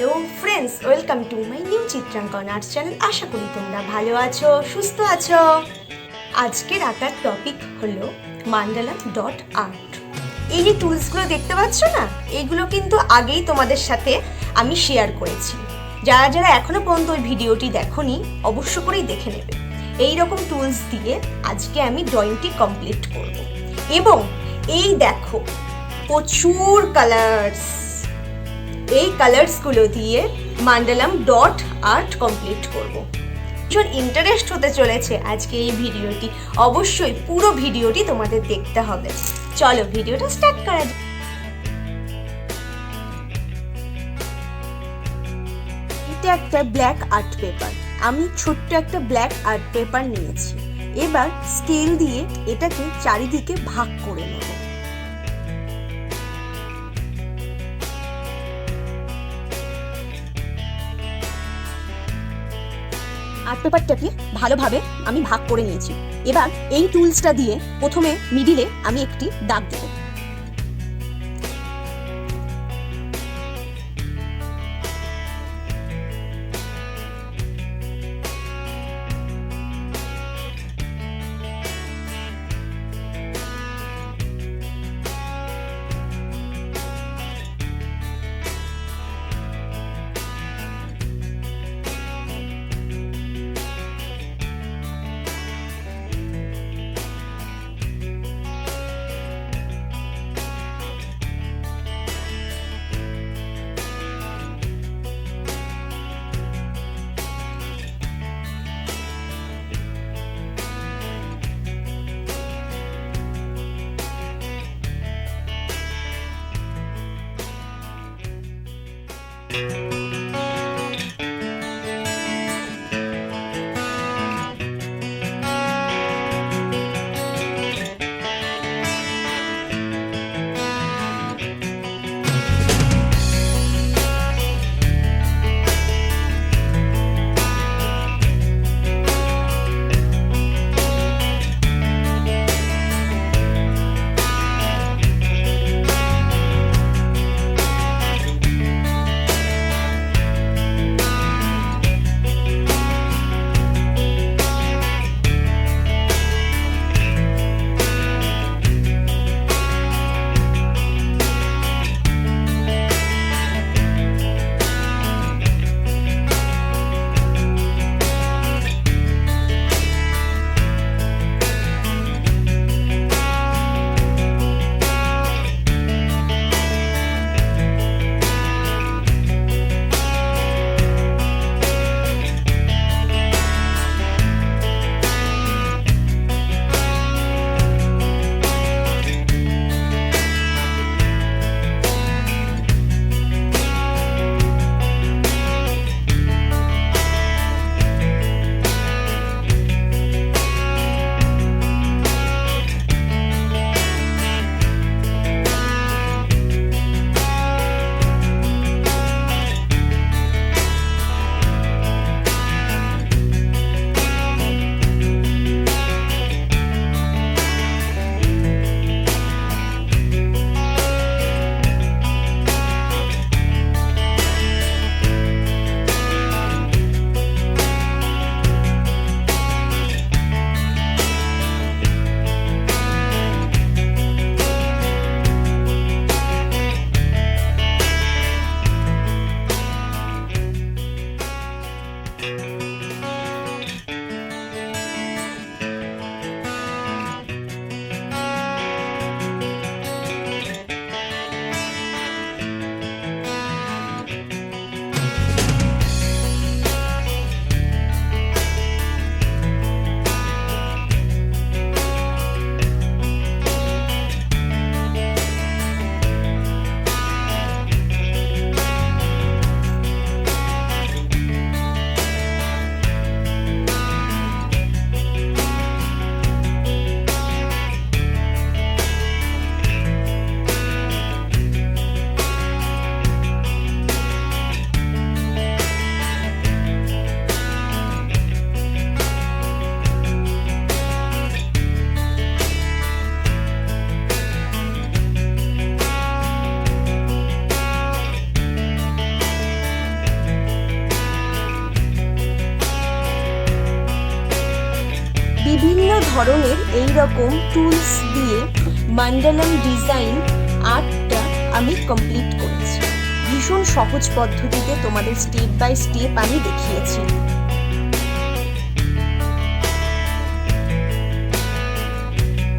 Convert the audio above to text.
Hello friends, welcome to my new চিত্রাঙ্কন arts channel. আশা করি তোমরা ভালো আছো, সুস্থ আছো। আজকের আঁকার টপিক হলো মান্ডালা ডট আর্ট। এই যে টুলসগুলো দেখতে পাচ্ছ না, এইগুলো কিন্তু আগেই তোমাদের সাথে আমি শেয়ার করেছি। যারা যারা এখনো পর্যন্ত ওই ভিডিওটি দেখোনি, অবশ্য করেই দেখে নেবে। এই রকম টুলস দিয়ে আজকে আমি ড্রয়িংটি কমপ্লিট করব। এবং এই দেখো, প্রচুর কালার্স, এই কালার্সগুলো দিয়ে মান্ডালাম ডট আর্ট কমপ্লিট করব। ভীষণ ইন্টারেস্ট হতে চলেছে আজকে এই ভিডিওটি। অবশ্যই পুরো ভিডিওটি তোমাদের দেখতে হবে। চলো ভিডিওটা স্টার্ট করা যাক। এটা একটা ব্ল্যাক আর্ট পেপার। আমি ছোট্ট একটা ব্ল্যাক আর্ট পেপার নিয়েছি। এবার স্কেল দিয়ে এটাকে চারিদিকে ভাগ করে নেব। আর্ট পেপারটাকে ভালোভাবে আমি ভাগ করে নিয়েছি। এবার এই টুলসটা দিয়ে প্রথমে মিডিলে আমি একটি দাগ দেব। বিভিন্ন ধরনের এই রকম টুলস দিয়ে মান্ডালাম ডিজাইন আর্টটা আমি কমপ্লিট করেছি। ভীষণ সহজ পদ্ধতিতে তোমাদের স্টেপ বাই স্টেপ আমি দেখিয়েছি।